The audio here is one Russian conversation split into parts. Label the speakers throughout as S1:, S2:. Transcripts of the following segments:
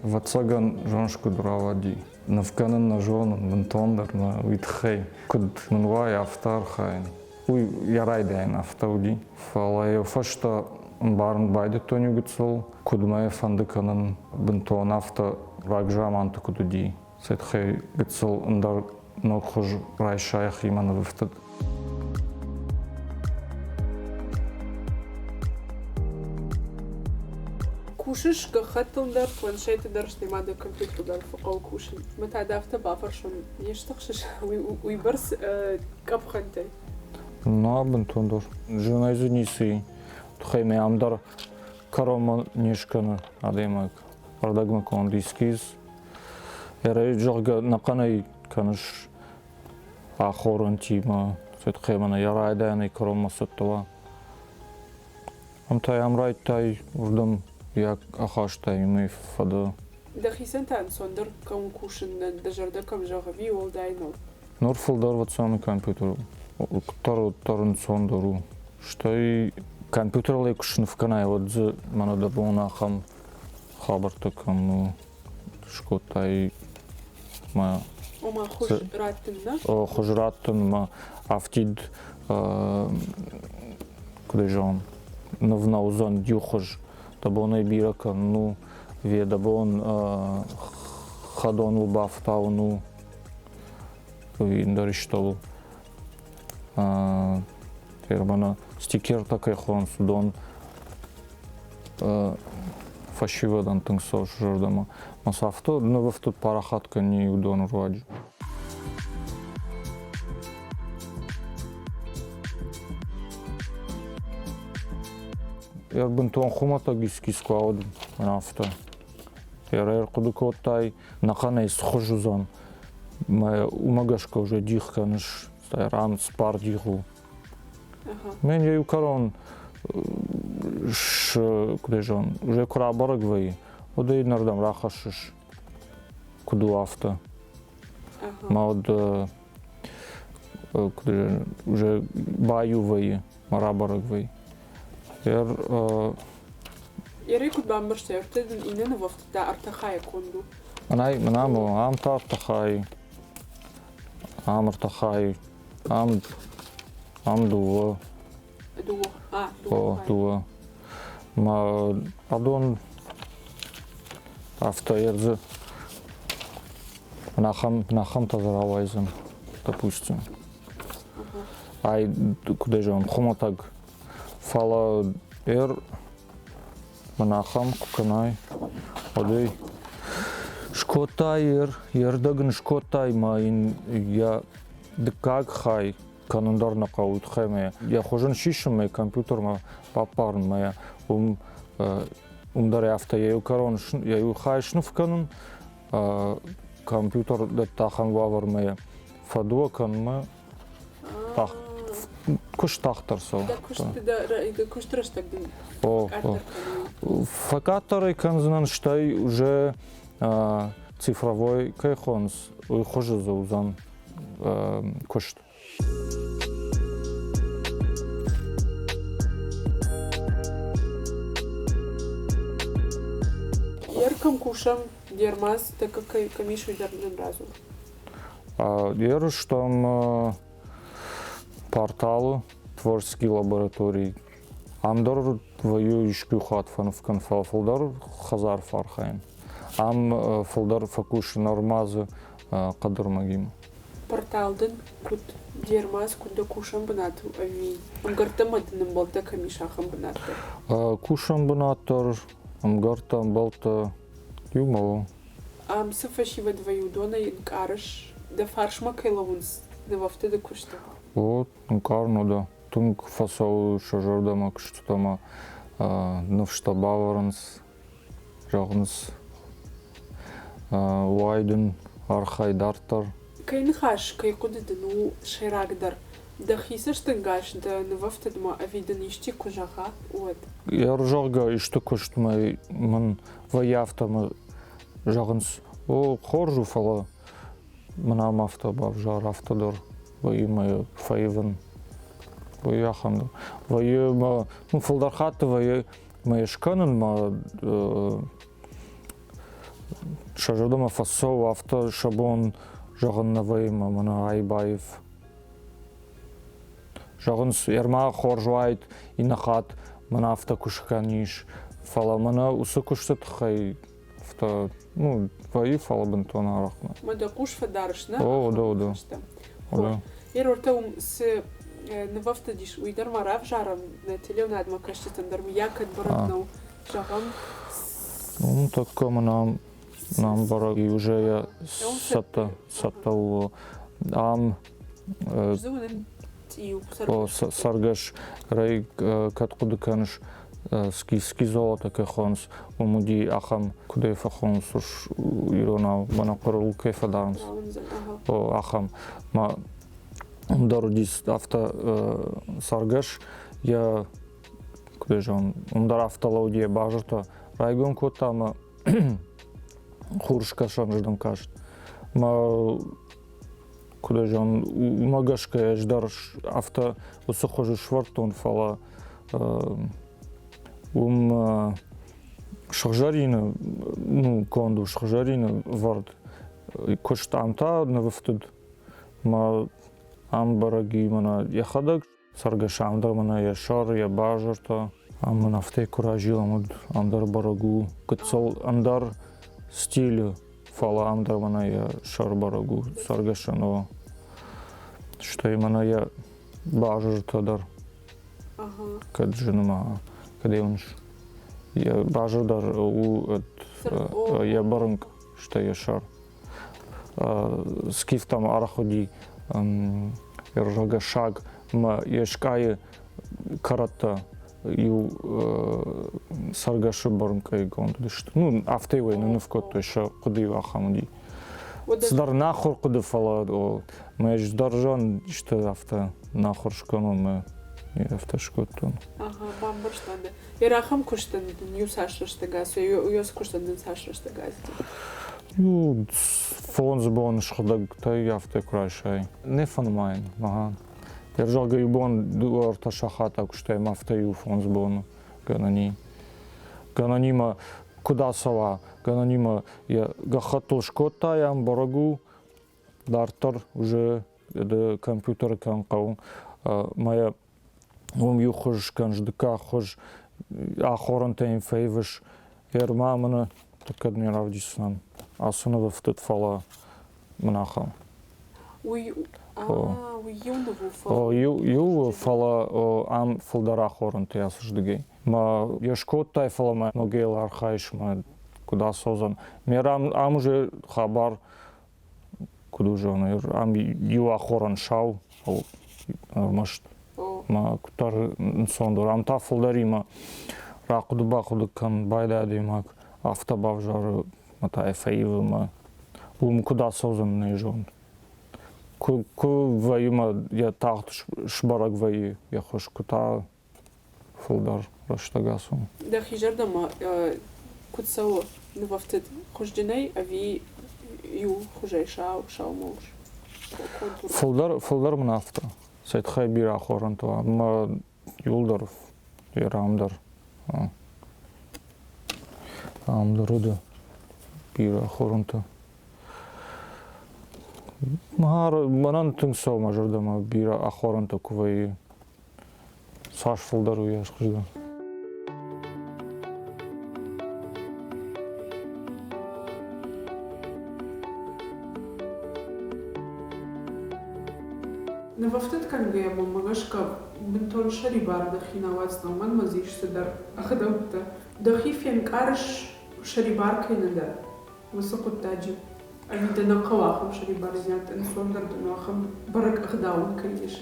S1: Вацаган жоншку дуравади. Навканан на жонан бентондер на витхей. Куд манвай автар хайн. Уй ярайдайн автауди. Фалай фашта барн байде тоню гуцол. Куд май фандыканан бентон авто рагжаман тукудуди. Сетхей гуцол андар нокхуж райшаях имана вифтад.
S2: كوشش كخطن در планшеты درشتي ما ده كمبيوتر در فقو كوشن متى دافته بافرشون يشتخشش ويبرس كابخنتي
S1: На бентондор. Жена извиниси. Тхайме амдар карома нишкана адемак. Ардагма кондискиз. Эре жога наканай канаш ахорантима. Сетхемана ярайдани карома саттава. Амтай амрайтай урдам як ахаштай ми фада.
S2: دخيسن تان صندر كم كوشن دجرده كم جاغبي والداينو
S1: Норфулдар ватсами компьютер. Тарун сондору. Штай компьютер лекушн в канай вот за мана да бона хам хабарта кам шкотай ма
S2: وما خوش راتنا
S1: о хожраттан ма автид кудежон новна узан дюхож да бона бирака ну ве да бон хадон убафтауну индариштол термана стикер такой хон судон фашивадан тыңсо журдама масафто новфтут парахатка не удон руаджи Ярбын тон хумата гискискуауд нафта Ярер кудукотай наханай схожузон моя умагашка уже дихканыш ран спар диху. Мен я юкарон ш куда же он уже кура барагвай. Ода инардам рахашиш куду авто. Мауд куда же уже баю вай мара барагвай. Яр
S2: يريكود بامبرشتي ارتدن إننا وقت دا ارتخاي كوندو
S1: أنا منامو عم تارتخاي عم ارتخاي عم دوا دوا ما أظن автоерзы нахам тазаравайзым допустим ай куда же он хоматаг фала нахам куканай одей шкотай ердагн шкотай маин я дкаг хай канондар нақаут хаме я хожен шишем мой компьютер ма папарн моя даре авто я укарон я ю хайшну в канун компьютер да тахан вавар моя фадуа кан ма тах куш тахтарсо
S2: куш траштак
S1: факаторы канзнан штай уже цифровой кайхонс хожу за узан кошт
S2: Ярком кушам дермас так как камишу дерным разу
S1: Яруш там порталы творческие лаборатории Амдар твою ишку хатфан в конфалдар хазар фархайн. Ам фалдар факуш нормазы кадр магим.
S2: Порталдын кут дермас куда кушам бнату ави. Амгартамадным болта камишахам бнату.
S1: Кушам бнатор амгартам болта юмало.
S2: Ам сафашива двою дона инкарыш да фаршма кайлаунс да вафты да кушта.
S1: Вот инкарно да. Тунг фасау шажардама кштама новштабаварнс жагнс вайден архайдартар
S2: кайн хаш кай кудыдыну ширагдар да хисаштынгаш да новафтадма авиден ишти кужаха вот
S1: яр жага ишты куштмай ман ваяфтама жагнс о хоржу фала манам автобав жар автодор ваймай файвен Ваяхан, вая ма, ну фалдархата вая маешканан ма шажырдым фасо авто шабон жағын навайма мана Айбаев. Жағын ерма хоржуайт инахат мана авто кушканиш. Фала мана усы кушсет хай авто ну ваи фала бентона рахма.
S2: Мада куш фадарш, да?
S1: О, да. Да.
S2: Ортаум с навафта диш уйдар марав жарам на телевнад макаштан дарм якат баратнау жагам.
S1: Ну так нам бараги уже я сатау ам
S2: Зунен тию
S1: саргаш рай каткудыканыш ски золото кехонс умуди ахам куде фахонс уж ирона бана корулке фадармс о ахам ма дордис авто саргаш я куде же он дар автология бажырта райгон котама хуршка шанждам кажет ма куде же он магашка ждар авто усохожу швартон фала шахжарина ну конду шахжарина вард кошт амта навфтуд ма ам бараги мана яхадак саргаш амдар мана яшар я бажарта ам нафте куражил амдар барагу кыцал амдар стиль фала амдар мана я шар барагу саргашано что именно я бажарта дар каджинма кадеунш я бажардар я барынг что я шар скифтам араходи рога шаг ма ешкай карата ю саргашы барынкай гонды что ну автовый ну в кот еще куды ахамди сдар нахур куды фала мы ж даржан что авто нахур шкону мы автошкоттон
S2: бамбарштанды ярахам куштан юсаштагас уёс куштан саштагас
S1: ну фонз бон шхдаг тай авто крашай не фонмайн ага держага юбон дуарта шахата куштай мафтаю фонз бон гананима куда сова гананима я гахатул шкота ям барагу дартар уже компьютер канкау моя юхож канждыка хож ахоран тайм фейвиш ерма мана такад не равдисан асуна вфтет фала манаха ю фала ам фулдара хоран тясждыгей ма яшкот тай фала ма ногел архаиш ма куда созан мерам ам уже хабар куда же он ам ю ахоран шау маш ма кутар сондор ам та фулдарима ракуду бакуду кан байда демак автобав жары мата эфаивы ма куда созан не жон ку ваюма я тахт шбарак ваю я хош кута фулдар раштагасу
S2: да хижардама кутсао навафтет хождинай ави ю хожай шау мош
S1: фулдар мнафта сайт хай бира хоранту ма юлдар ярамдар амдаруда бира хоранту манан тыңсау мажырдама бира ахоранта кувай саш фулдар уяшқыжда
S2: навафтет канге магашка бентон шарибар дахинавац наман мазишся дар ахадавта дахифен карш шарибар кайнада высокоттаджи Они на калахам шарибар знят, инсондар дунахам барак ахдаун кайдиш.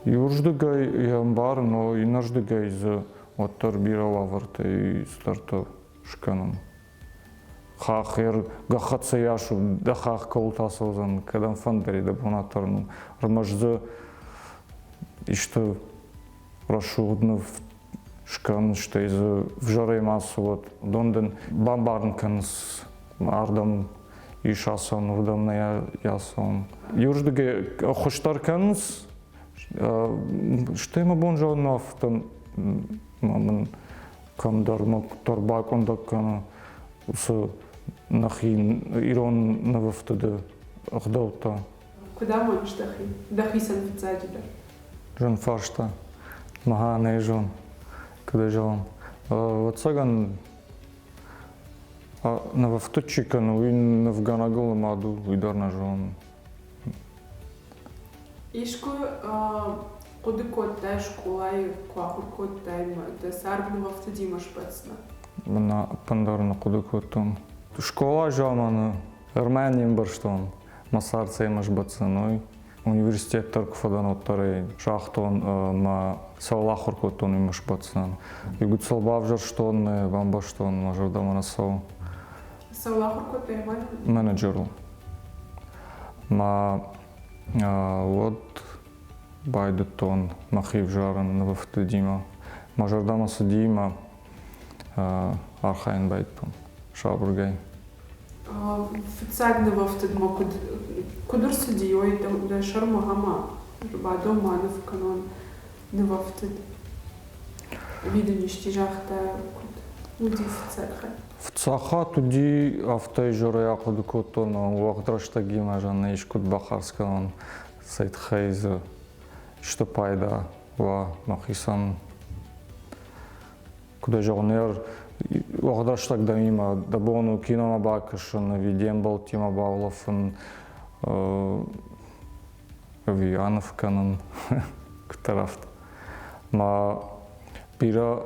S1: Юрждыгай ямбар, но и наждыгай за оттар бирала варта и старта шканан. Хахер гахатса яшу, да хах каултасозан, кадан фандери да бонатарну. Рамажза и что рашуднов шкан, что из в жаре массу вот Донден бамбарнкан с ардам и шасон урдамная ясон. Юрждыге хоштарканс, что ему бонжонов там маман камдар мок торбак он так с нахи ирон навыфтыды хдаута.
S2: Куда можешь дахи санфицадида?
S1: Жон фаршта, махане жон, когда жон. Вот саган навыфтычикану и навганагол маду уйдарна жон.
S2: Ишку кодыкоттай школай квахуркоттай да сарбну вафтадимаш пацна.
S1: Мына пандарна кодыкотон. Школа жаманы Армениям барштон. Масарца имаш бацаной. Университет Таркфадан оттары шахтон ма саулахуркотон имаш бацан. Югуцал бавжарштон бамбаштон мажордама насау.
S2: Саулахуркоттай
S1: менеджеру. Ма вот байдетон махив жаран навафтадима. Мажордама садима архайн байтон. Шабургай.
S2: Официально вафтадма кудур судьей да шарма гама. Бадо манов канон не вафтад. Виденишь тяжахта уди официально.
S1: В цаха туди автай жора якудукотон уахдрашта мажан ишкут бахарскан сайт хайза что пайда ва махисан куда жогнер уахдрашта има дабону кинома бакашын виден бол тима баулафын Вианов канон тарафт ма пира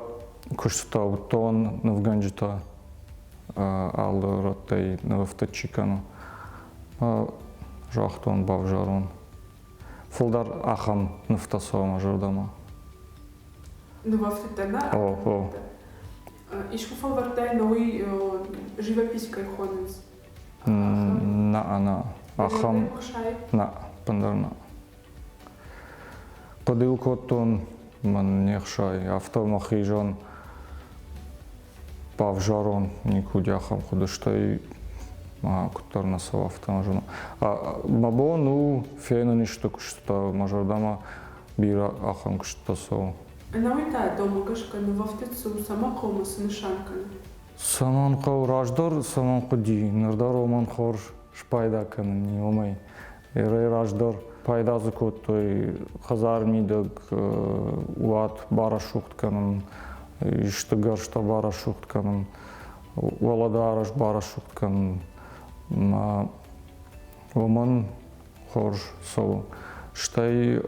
S1: куштаутон навганжита алды роттай навыфтычикану жахтон бавжарон. Фулдар ахам нафтасова мажордама.
S2: Навафтадана?
S1: О.
S2: Ишку фалвартай новый живопись кайхонец.
S1: На ахам на пандарна. Подилкотон ман нехшай автомахижон бавжарон никудяхам худыштай кутарна сава автомажона. Мабону фена ништо кушта мажордама бира ахам кушта сова.
S2: Науита дома гашка навафтицу сама кома сынышанкана.
S1: Саман қау раждар, саман қуди. Нырдар оман хор шпайда канани омай. Эрай раждар пайдазы коттой хазар мидаг уат бара шухт канан. Иштыгар шта бара шухт канан. Валадараш бара шухт канан. Оман хор сол. Штай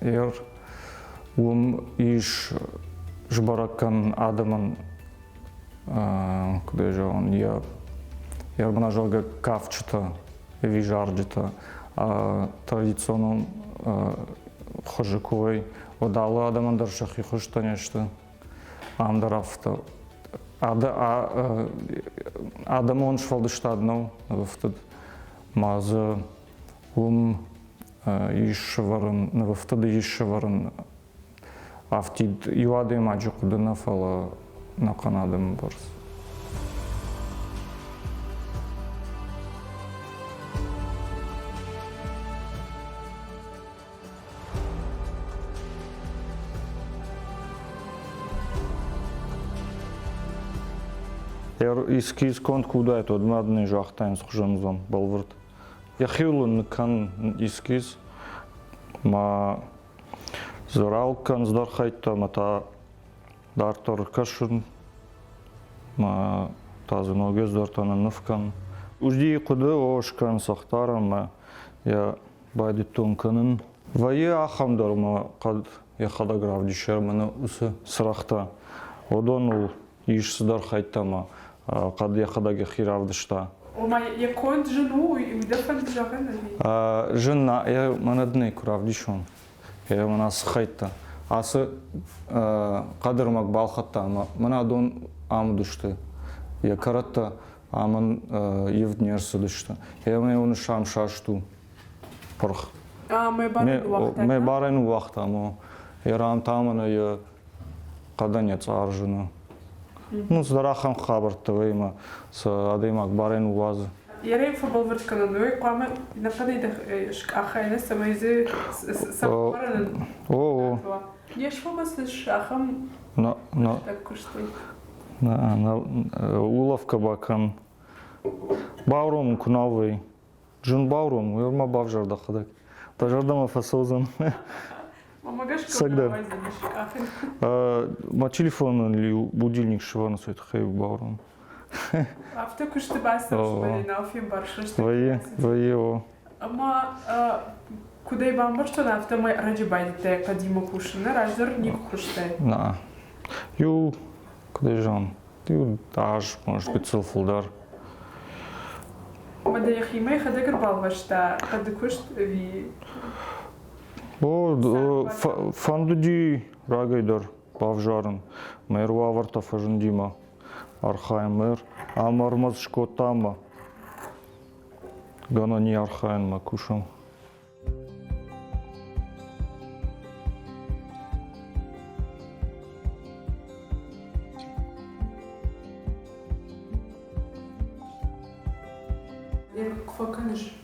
S1: эр иш жбаракан адаман куда же он я обнажал кавчата вижарджита традиционно хожаковой одала адаман даршахи хошта нечто амдарафта адам он швалдыштадно вафтад маза ишваран вафтад ишваран автид юады маджу кудана фала на Канадам барс. Искиз конт куда это одмадный жахтайн с хужанзом балвард. Я хилун кан искиз ма Зорал кан здархайта мата дартор кашун ма тазы ноге здартана нывкан. Ужди куды ошкан сахтарам я байдитун канын. Вае ахамдар ма кад я хадаграф дишер мана усы срахта. Одон ул иш здархайта ма кад я хадаге хиравдышта.
S2: Ома я конт жену и удафан жагана.
S1: Жена я манадный курав дишон. Я манас хайта. Асы кадырмак балхатта, мана дон амдушты. Я каратта аман евднерсы душты. Я мне он шам шашту. Порх. Мы барен уахта, но я рам тамана я каданец аржуна. Ну здарахам хабарта вейма с адаймак барен уазы.
S2: Я рейфа балварткана, но я кваме нападайда шкахайна самайзе сампаран.
S1: О.
S2: Я швоба с шахам.
S1: Так
S2: куштай.
S1: Уловка бакан Bavrum kunavı. Jun bavrum, yorma bavjarda xadak. Tajarda fasozan.
S2: Помогашка
S1: Всегда.
S2: вайза.
S1: Ма телефон или будильник шивана свет хай бавrum.
S2: Авто кушты баста шмали на офим баршаш.
S1: Вае о.
S2: Ама куда бамбар что на авто май ради байдите кадимо кушина, раздор ник куште.
S1: На. Ю куда жан? Ю аж может быть целфулдар.
S2: Ама да яхимай хадагар балвашта, кады кушт ви.
S1: О, фандуди рагайдар бавжарын. Мерва варта фажындима. Архайм мер. Амармаз шкотама. Гана не архайн ма кушам.
S2: Я кваканеш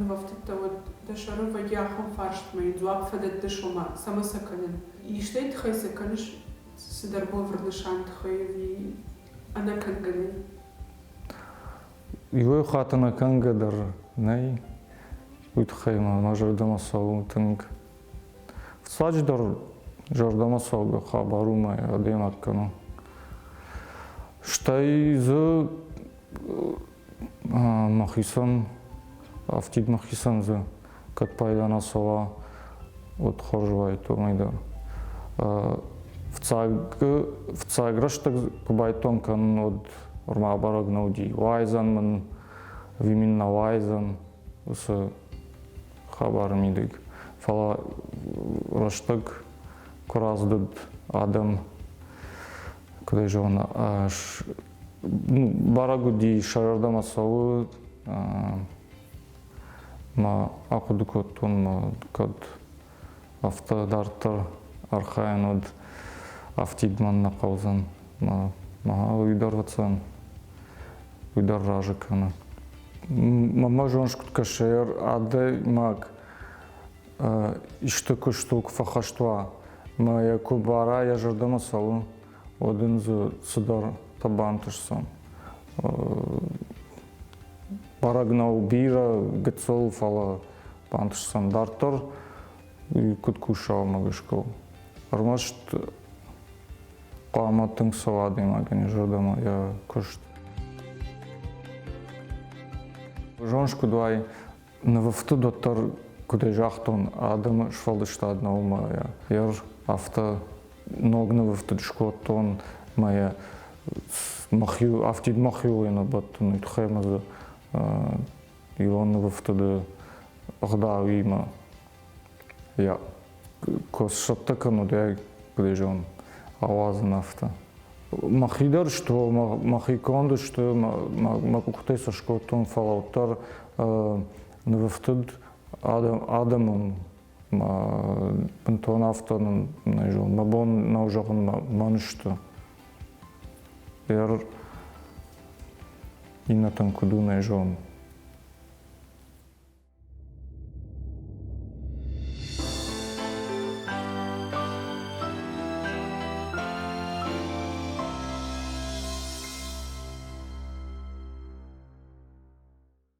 S2: в автото вот дашарова яхом фаршт май дуап фадат дашома сама саканен. И штейт хайса канеш сидарбо врнашант хайви ана канганен.
S1: Ивой хатана кангадар най утхайма мажардама саутынг. Сачдар жардама сауга хабарума адемат кану. Штай за махисан автид махисан за как пайдана сова от хоржвай то майдар. В цаграш так побайтон кан от орма бараг науди вайзан мен виминна вайзан усы хабар мидик. Фала раштак кораздыд адам куда же он барагу ди шарардама савы ма акудукотун ма кад автодартар архайн от автидман на каузан ма уйдарвацан уйдар ражикана. Мама жоншкут кашер аде мак иштук штук фахаштва ма яку бара я жардама савы один з судар табантышсан. Барагнау бира гцол фала бантышсан дартор и куткушал магашкол. Армашт қаматтың савады магани жардама я кушт. Жоншку дуай навафту доттар куде жахтон адам швалдышта одна ума яр авто ногна вафту шкотон моя махю автид махю на баттон итхемаза Илон вафту ағда уима я кос шаттакану да куде жон авазан авто. Махидар что махиконда что макукте со шкотон фалаутар навафтуд адамон пантон автон найжон мабон наужагон манышто яр инатан куду найжон